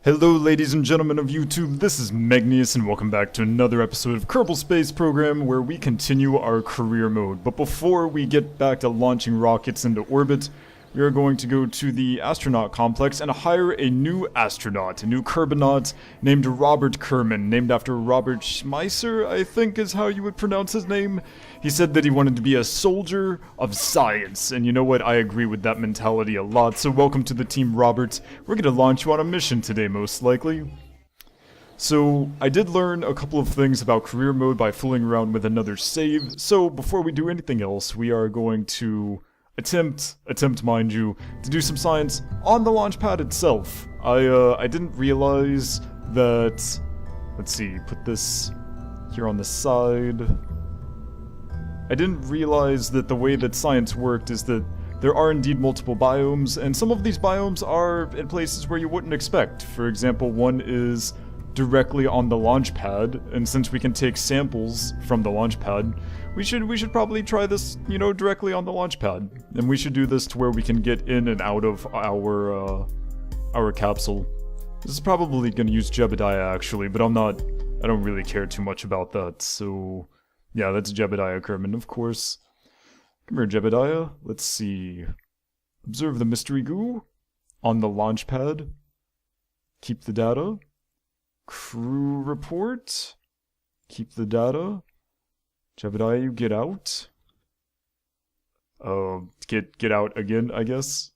Hello ladies and gentlemen of YouTube, this is Megneous and welcome back to another episode of Kerbal Space Program where we continue our career mode. But before we get back to launching rockets into orbit, we are going to go to the astronaut complex and hire a new astronaut, a new Kerbonaut named Robert Kerman, named after Robert Schmeisser, I think is how you would pronounce his name. He said that he wanted to be a soldier of science, and you know what, I agree with that mentality a lot, so welcome to the team, Robert. We're going to launch you on a mission today, most likely. So, I did learn a couple of things about career mode by fooling around with another save, so before we do anything else, we are going to attempt mind you, to do some science on the Launchpad itself. I didn't realize that, let's see, put this here on the side. I didn't realize that the way that science worked is that there are indeed multiple biomes, and some of these biomes are in places where you wouldn't expect. For example, one is directly on the Launchpad, and since we can take samples from the Launchpad, we should probably try this, you know, directly on the Launchpad. And we should do this to where we can get in and out of our capsule. This is probably gonna use Jebediah actually, but I don't really care too much about that, so yeah, that's Jebediah Kerman, of course. Come here, Jebediah. Let's see. Observe the mystery goo on the Launchpad. Keep the data. Crew report. Keep the data. Jebediah, you get out. Get out again, I guess.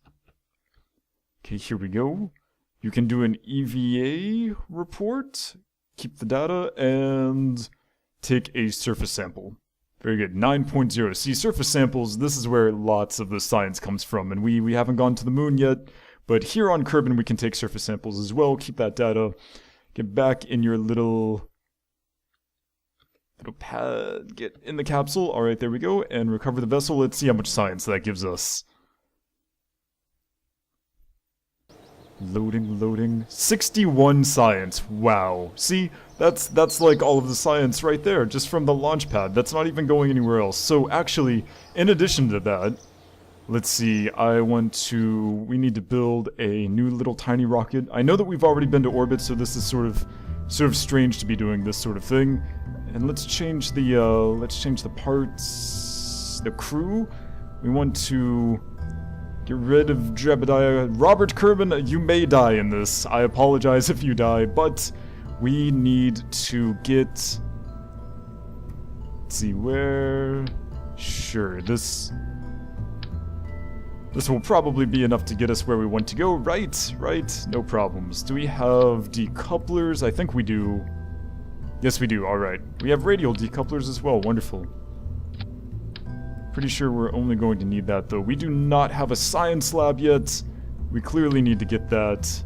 Okay, here we go. You can do an EVA report. Keep the data and take a surface sample. Very good. 9.0. See, surface samples, this is where lots of the science comes from, and we haven't gone to the moon yet, but here on Kerbin we can take surface samples as well. Keep that data. Get back in your little pad. Get in the capsule. Alright, there we go. And recover the vessel. Let's see how much science that gives us. Loading. 61 science. Wow. See, that's like all of the science right there, just from the Launchpad. That's not even going anywhere else. So actually, in addition to that, let's see, we need to build a new little tiny rocket. I know that we've already been to orbit, so this is sort of strange to be doing this sort of thing. And let's change the parts, the crew. We want to get rid of Jebediah. Robert Kerman, you may die in this. I apologize if you die, but we need to get, let's see, where, sure, this will probably be enough to get us where we want to go, right, no problems. Do we have decouplers? I think we do. Yes, we do, alright. We have radial decouplers as well, wonderful. Pretty sure we're only going to need that, though. We do not have a science lab yet. We clearly need to get that.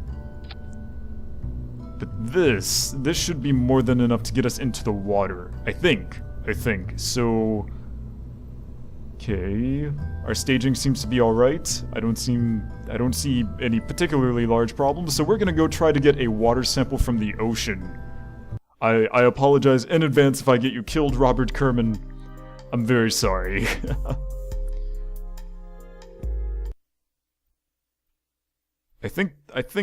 But this should be more than enough to get us into the water. I think. So, okay. Our staging seems to be alright. I don't see any particularly large problems, so we're gonna go try to get a water sample from the ocean. I apologize in advance if I get you killed, Robert Kerman. I'm very sorry. I think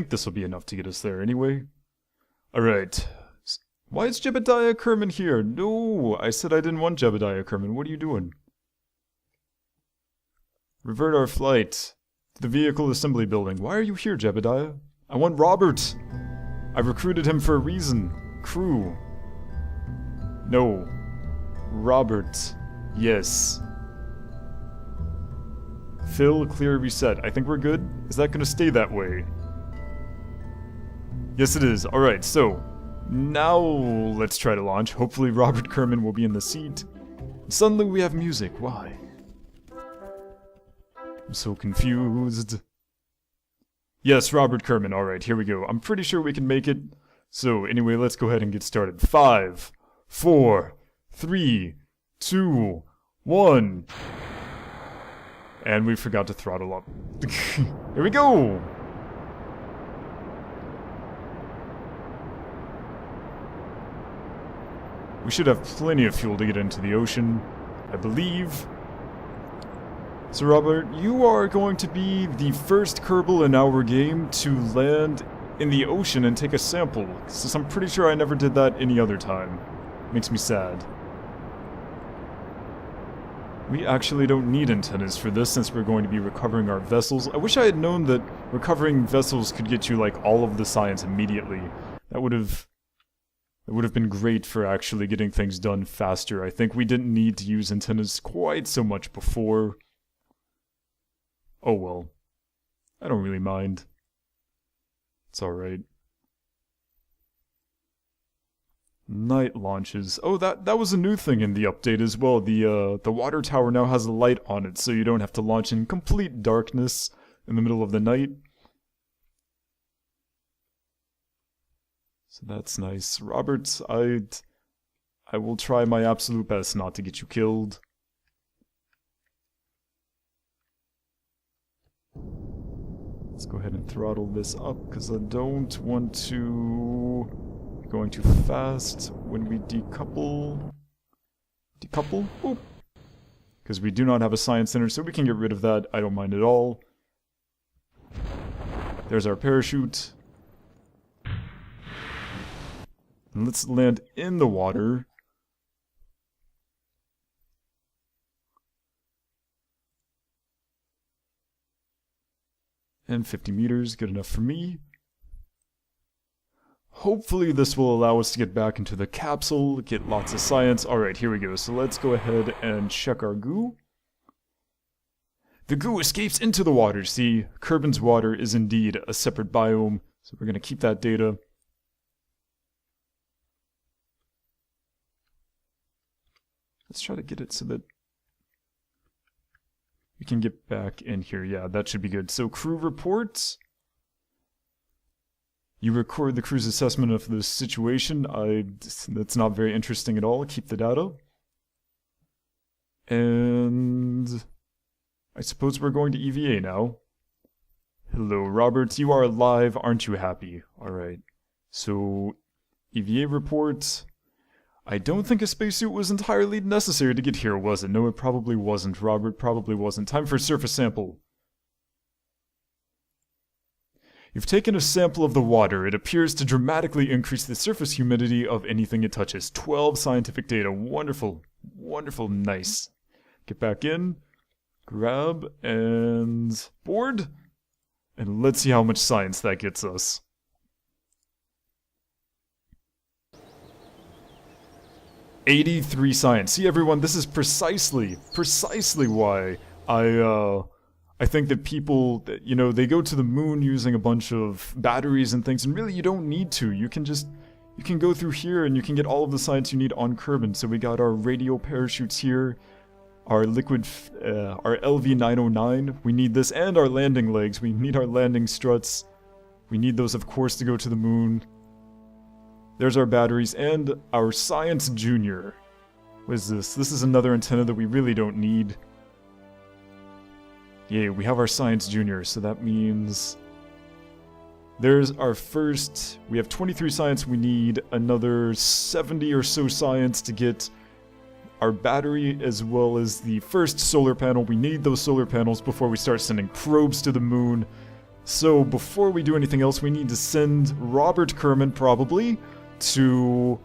this will be enough to get us there anyway. Alright. Why is Jebediah Kerman here? No, I said I didn't want Jebediah Kerman. What are you doing? Revert our flight to the vehicle assembly building. Why are you here, Jebediah? I want Robert. I recruited him for a reason. Crew. No. Robert. Yes. Fill, clear, reset. I think we're good. Is that gonna stay that way? Yes, it is. Alright, so now let's try to launch. Hopefully Robert Kerman will be in the seat. Suddenly we have music. Why? I'm so confused. Yes, Robert Kerman. Alright, here we go. I'm pretty sure we can make it. So anyway, let's go ahead and get started. 5, 4, 3, 2, 1. And we forgot to throttle up. Here we go! We should have plenty of fuel to get into the ocean, I believe. So Robert, you are going to be the first Kerbal in our game to land in the ocean and take a sample, since I'm pretty sure I never did that any other time. Makes me sad. We actually don't need antennas for this since we're going to be recovering our vessels. I wish I had known that recovering vessels could get you like all of the science immediately. That would have been great for actually getting things done faster. I think we didn't need to use antennas quite so much before. Oh well. I don't really mind. It's alright. Night launches. Oh, that was a new thing in the update as well. The water tower now has a light on it, so you don't have to launch in complete darkness in the middle of the night. So that's nice. Robert, I will try my absolute best not to get you killed. Let's go ahead and throttle this up, because I don't want to be going too fast when we decouple. Decouple? Boop. Because we do not have a science center, so we can get rid of that. I don't mind at all. There's our parachute. And let's land in the water. And 50 meters, good enough for me. Hopefully this will allow us to get back into the capsule, get lots of science. Alright, here we go. So let's go ahead and check our goo. The goo escapes into the water. See, Kerbin's water is indeed a separate biome, so we're going to keep that data. Let's try to get it so that we can get back in here. Yeah, that should be good. So crew reports. You record the crew's assessment of the situation. That's not very interesting at all. Keep the data. And I suppose we're going to EVA now. Hello, Robert. You are alive. Aren't you happy? Alright. So, EVA report. I don't think a spacesuit was entirely necessary to get here, was it? No, it probably wasn't, Robert. Probably wasn't. Time for a surface sample. You've taken a sample of the water. It appears to dramatically increase the surface humidity of anything it touches. 12 scientific data. Wonderful. Wonderful. Nice. Get back in. Grab and board. And let's see how much science that gets us. $83 science. See, everyone, this is precisely why I think that people, you know, they go to the moon using a bunch of batteries and things, and really you don't need to. You can go through here and you can get all of the science you need on Kerbin. So we got our radio parachutes here, our liquid, our LV-909. We need this, and our landing legs. We need our landing struts. We need those, of course, to go to the moon. There's our batteries, and our Science Junior. What is this? This is another antenna that we really don't need. Yay, we have our Science Junior, so that means... There's our first... We have 23 science, we need another 70 or so science to get our battery, as well as the first solar panel. We need those solar panels before we start sending probes to the moon. So, before we do anything else, we need to send Robert Kerman, probably, to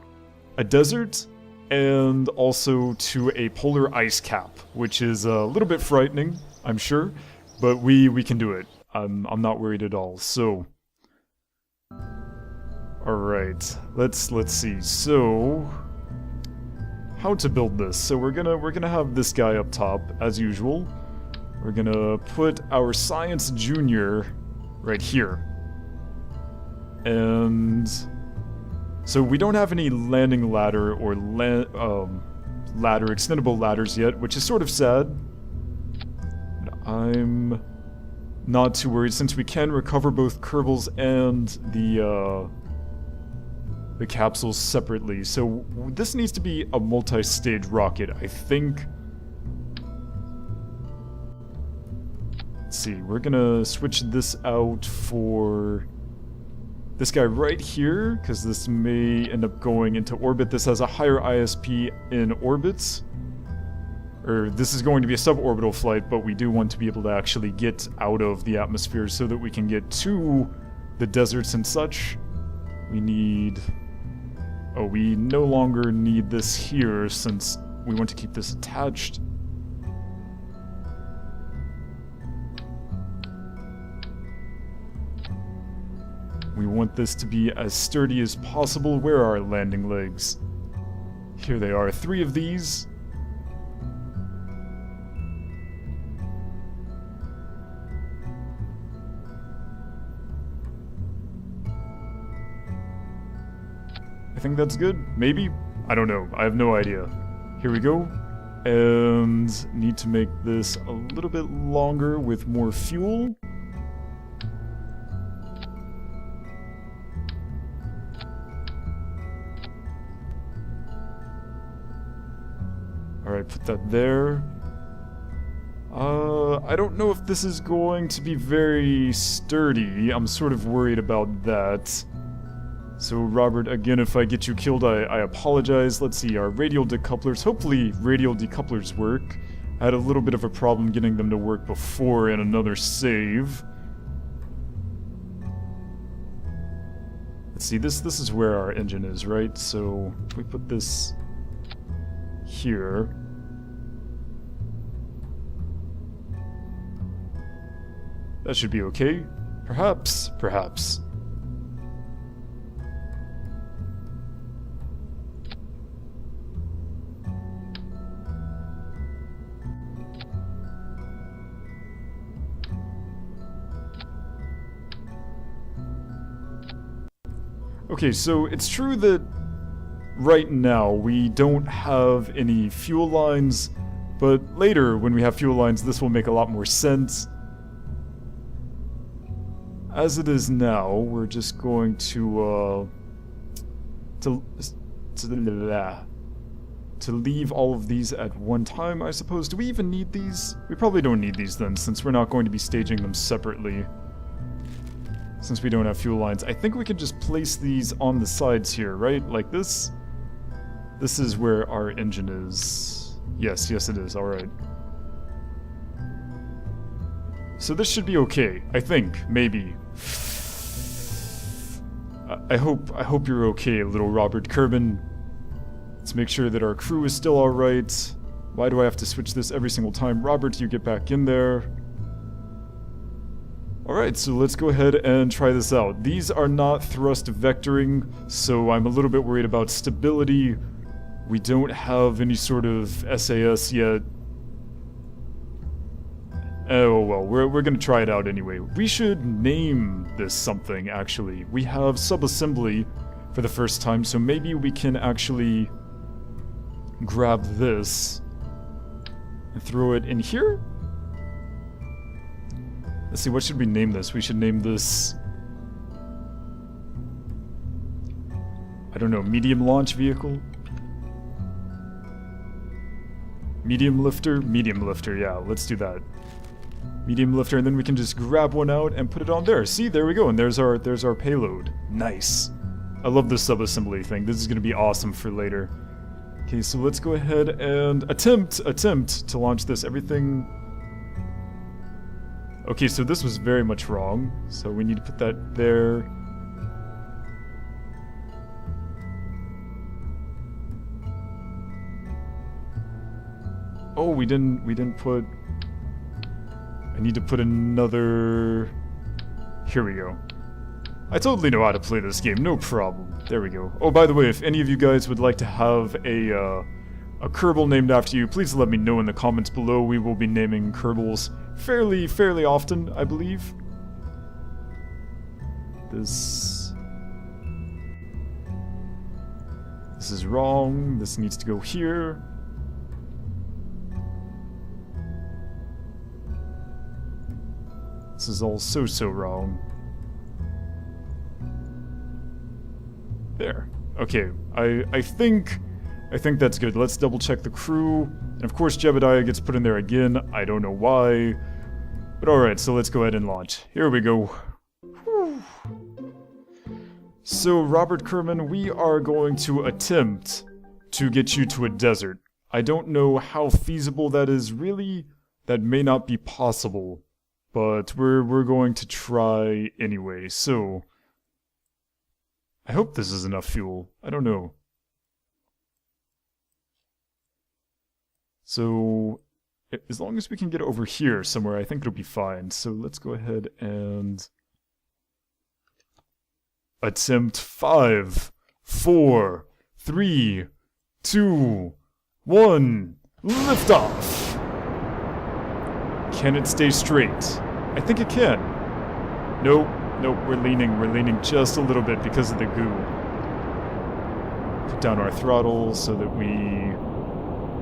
a desert, and also to a polar ice cap, which is a little bit frightening, I'm sure, but we can do it. I'm not worried at all. So, all right, let's see. So, how to build this? So we're gonna have this guy up top as usual. We're gonna put our Science Junior right here, and so we don't have any landing ladder or extendable ladders yet, which is sort of sad. But I'm not too worried since we can recover both Kerbals and the capsules separately. So this needs to be a multi-stage rocket, I think. Let's see, we're gonna switch this out for this guy right here, because this may end up going into orbit. This has a higher ISP in orbits. Or this is going to be a suborbital flight, but we do want to be able to actually get out of the atmosphere so that we can get to the deserts and such. We need... Oh, we no longer need this here since we want to keep this attached. We want this to be as sturdy as possible. Where are our landing legs? Here they are, 3 of these. I think that's good. Maybe? I don't know. I have no idea. Here we go. And need to make this a little bit longer with more fuel. Alright, put that there. I don't know if this is going to be very sturdy. I'm sort of worried about that. So Robert, again, if I get you killed, I apologize. Let's see, our radial decouplers. Hopefully radial decouplers work. I had a little bit of a problem getting them to work before in another save. Let's see, this is where our engine is, right? So if we put this here. That should be okay. Perhaps. Okay, so it's true that right now we don't have any fuel lines, but later when we have fuel lines this will make a lot more sense. As it is now, we're just going to leave all of these at one time, I suppose. Do we even need these? We probably don't need these then, since we're not going to be staging them separately. Since we don't have fuel lines. I think we can just place these on the sides here, right? Like this? This is where our engine is. Yes, it is. Alright. So this should be okay, I think, maybe. I hope you're okay, little Robert Kerbal. Let's make sure that our crew is still alright. Why do I have to switch this every single time? Robert, you get back in there. Alright, so let's go ahead and try this out. These are not thrust vectoring, so I'm a little bit worried about stability. We don't have any sort of SAS yet. Oh well, we're gonna try it out anyway. We should name this something, actually. We have subassembly for the first time, so maybe we can actually grab this and throw it in here? Let's see, what should we name this? We should name this... I don't know, medium launch vehicle? Medium lifter? Medium lifter, yeah, let's do that. Medium lifter, and then we can just grab one out and put it on there. See, there we go, and there's our payload. Nice. I love this subassembly thing. This is gonna be awesome for later. Okay, so let's go ahead and attempt to launch this. Everything... Okay, so this was very much wrong. So we need to put that there. Oh, we didn't put... I need to put another... Here we go. I totally know how to play this game, no problem. There we go. Oh, by the way, if any of you guys would like to have a Kerbal named after you, please let me know in the comments below. We will be naming Kerbals fairly often, I believe. This is wrong. This needs to go here. This is all so wrong. There. Okay. I think that's good. Let's double check the crew. And of course Jebediah gets put in there again. I don't know why. But alright, so let's go ahead and launch. Here we go. Whew. So Robert Kerbal, we are going to attempt to get you to a desert. I don't know how feasible that is really. That may not be possible. but we're going to try anyway. So I hope this is enough fuel. I don't know. So as long as we can get over here somewhere, I think it'll be fine. So let's go ahead and attempt 5, 4, 3, 2, 1, liftoff! Can it stay straight? I think it can. Nope, nope, we're leaning just a little bit because of the goo. Put down our throttle so that we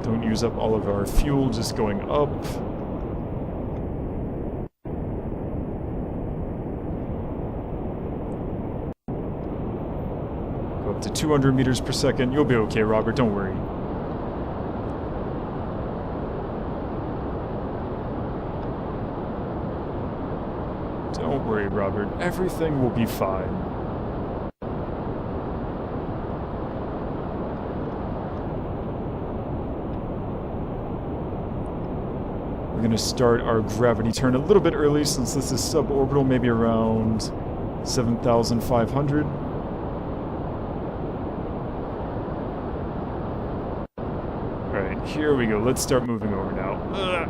don't use up all of our fuel just going up. Go up to 200 meters per second. You'll be okay, Robert, don't worry. Don't worry, Robert. Everything will be fine. We're going to start our gravity turn a little bit early since this is suborbital, maybe around 7,500. Alright, here we go. Let's start moving over now. Ugh.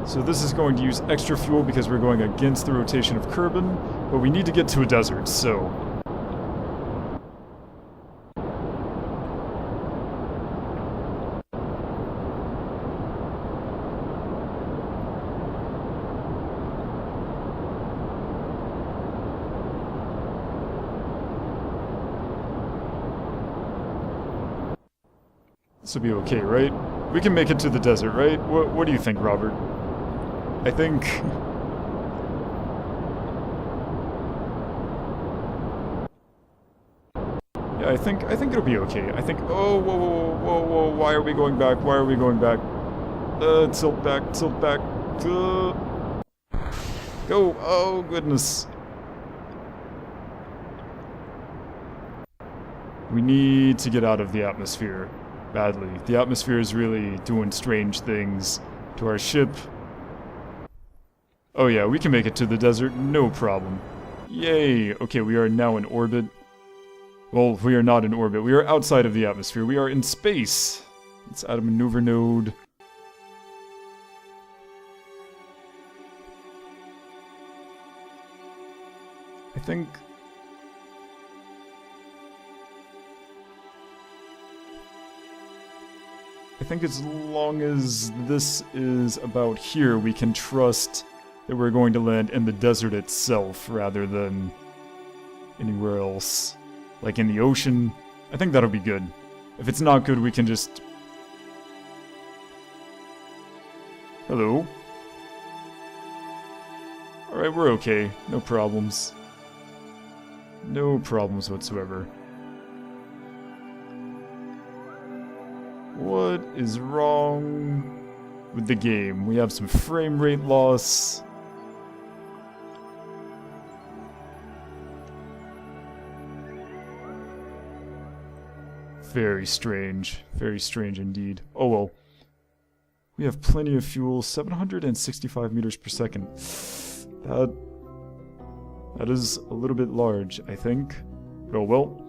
So this is going to use extra fuel because we're going against the rotation of Kerbal, but we need to get to a desert, so... This will be okay, right? We can make it to the desert, right? What do you think, Robert? I think... Yeah, I think it'll be okay. I think... Oh, whoa, why are we going back? Why are we going back? Tilt back. Go! Oh, goodness. We need to get out of the atmosphere. Badly. The atmosphere is really doing strange things to our ship. Oh yeah, we can make it to the desert, no problem. Yay! Okay, we are now in orbit. Well, we are not in orbit. We are outside of the atmosphere. We are in space. Let's add a maneuver node. I think... as long as this is about here, we can trust that we're going to land in the desert itself rather than anywhere else. Like in the ocean. I think that'll be good. If it's not good, we can just... Hello? Alright, we're okay. No problems. No problems whatsoever. What is wrong with the game? We have some frame rate loss. Very strange indeed. Oh well. We have plenty of fuel, 765 meters per second. That is a little bit large, I think. Oh well.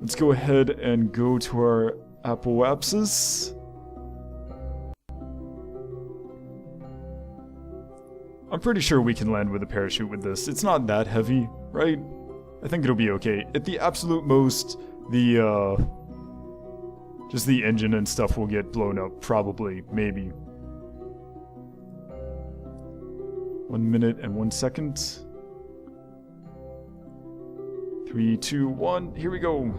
Let's go ahead and go to our apoapsis. I'm pretty sure we can land with a parachute with this. It's not that heavy, right? I think it'll be okay. At the absolute most, just the engine and stuff will get blown up, probably, maybe. 1 minute and 1 second. 3, 2, 1, here we go.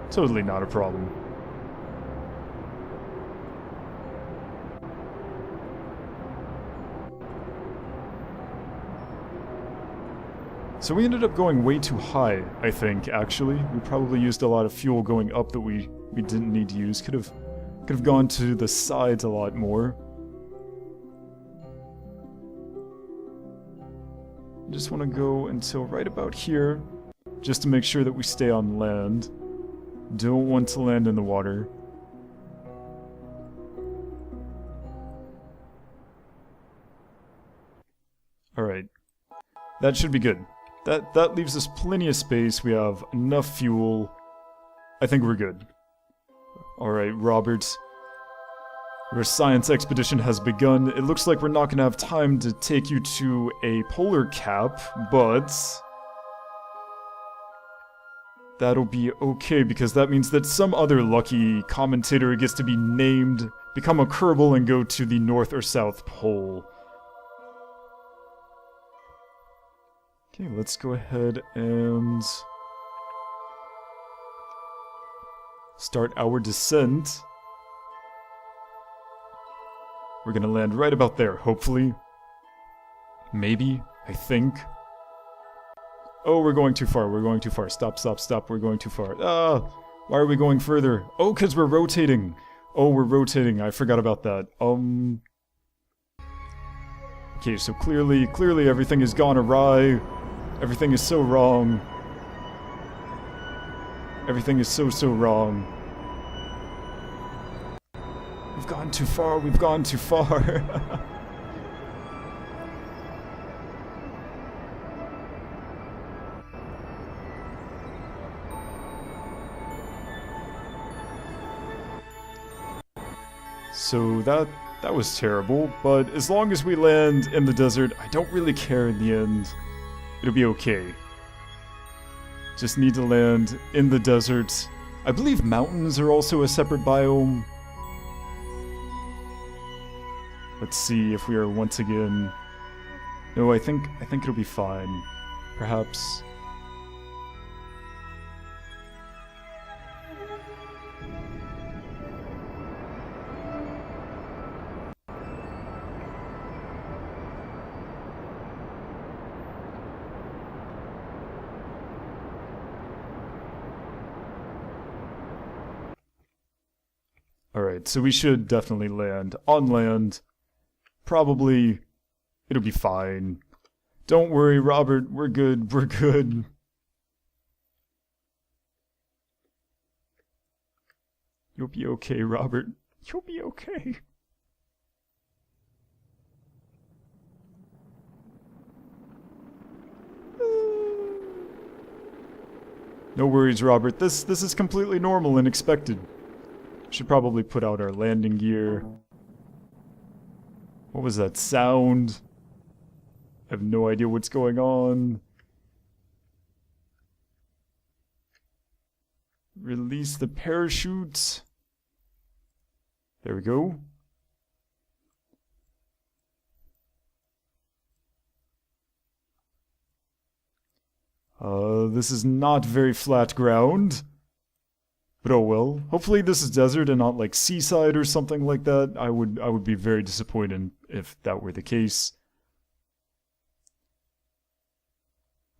Totally not a problem. So we ended up going way too high, I think, actually. We probably used a lot of fuel going up that we didn't need to use. Could have gone to the sides a lot more. I just want to go until right about here. just to make sure that we stay on land. Don't want to land in the water. Alright. That should be good. That leaves us plenty of space. We have enough fuel. I think we're good. Alright, Robert. Your science expedition has begun. It looks like we're not going to have time to take you to a polar cap, but that'll be okay, because that means that some other lucky commentator gets to be named, become a Kerbal, and go to the North or South Pole. Okay, let's go ahead and start our descent. We're gonna land right about there, hopefully. Maybe, I think. Oh, we're going too far, we're going too far. Stop, stop, stop, we're going too far. Ah! Why are we going further? Oh, because we're rotating! Oh, we're rotating, I forgot about that. Okay, so clearly everything has gone awry. Everything is so wrong. Everything is so wrong. We've gone too far, we've gone too far. So that was terrible, but as long as we land in the desert, I don't really care in the end. It'll be okay. Just need to land in the desert. I believe mountains are also a separate biome. Let's see if we are once again... No, I think it'll be fine. Perhaps... Alright, so we should definitely land on land. Probably, it'll be fine. Don't worry, Robert, we're good, we're good. You'll be okay, Robert. You'll be okay. No worries, Robert. This is completely normal and expected. Should probably put out our landing gear. What was that sound? I have no idea what's going on. Release the parachute. There we go. This is not very flat ground. But oh well. Hopefully this is desert and not like seaside or something like that. I would be very disappointed if that were the case.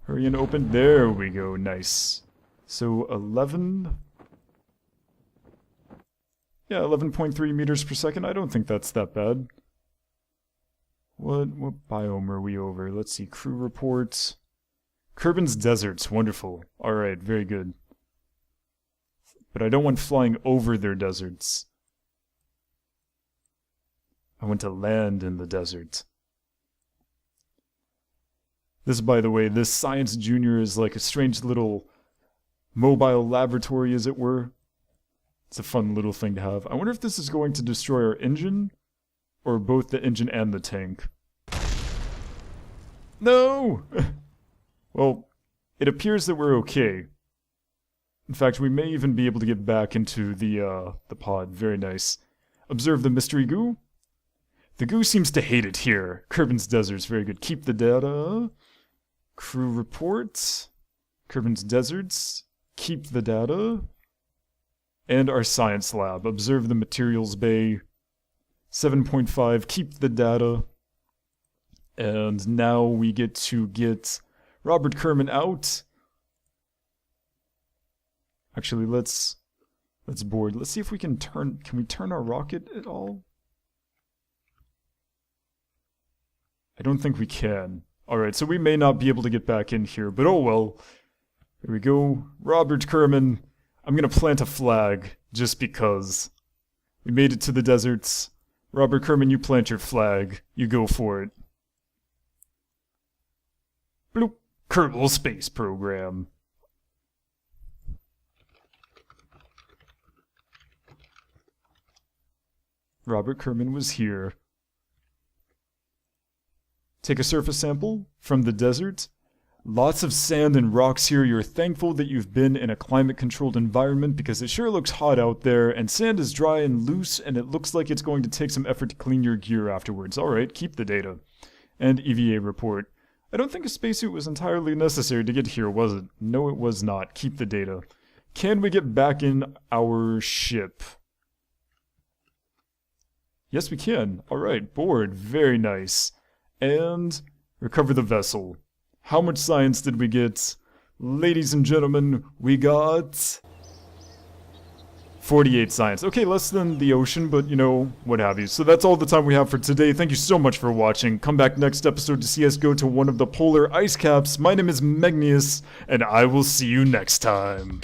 Hurry and open. There we go. Nice. So 11... Yeah, 11.3 meters per second. I don't think that's that bad. What biome are we over? Let's see. Crew reports. Kerbin's deserts. Wonderful. Alright, very good. But I don't want flying over their deserts. I want to land in the desert. This, by the way, this Science Junior is like a strange little mobile laboratory, as it were. It's a fun little thing to have. I wonder if this is going to destroy our engine, or both the engine and the tank. No! Well, it appears that we're okay. In fact, we may even be able to get back into the pod. Very nice. Observe the mystery goo. The goo seems to hate it here. Kerbin's deserts, very good. Keep the data. Crew reports. Kerbin's deserts. Keep the data. And our science lab. Observe the materials bay. 7.5. Keep the data. And now we get to get Robert Kerman out. Actually, let's board. Let's see if we can we turn our rocket at all? I don't think we can. Alright, so we may not be able to get back in here, but oh well. Here we go. Robert Kerman. I'm gonna plant a flag, just because. We made it to the deserts. Robert Kerman, you plant your flag. You go for it. Bloop. Kerbal Space Program. Robert Kerman was here. Take a surface sample from the desert. Lots of sand and rocks here. You're thankful that you've been in a climate-controlled environment because it sure looks hot out there, and sand is dry and loose, and it looks like it's going to take some effort to clean your gear afterwards. Alright, keep the data. And EVA report. I don't think a spacesuit was entirely necessary to get here, was it? No, it was not. Keep the data. Can we get back in our ship? Yes, we can. Alright, board. Very nice. And recover the vessel. How much science did we get? Ladies and gentlemen, we got 48 science. Okay, less than the ocean, but you know, what have you. So that's all the time we have for today. Thank you so much for watching. Come back next episode to see us go to one of the polar ice caps. My name is Megneous, and I will see you next time.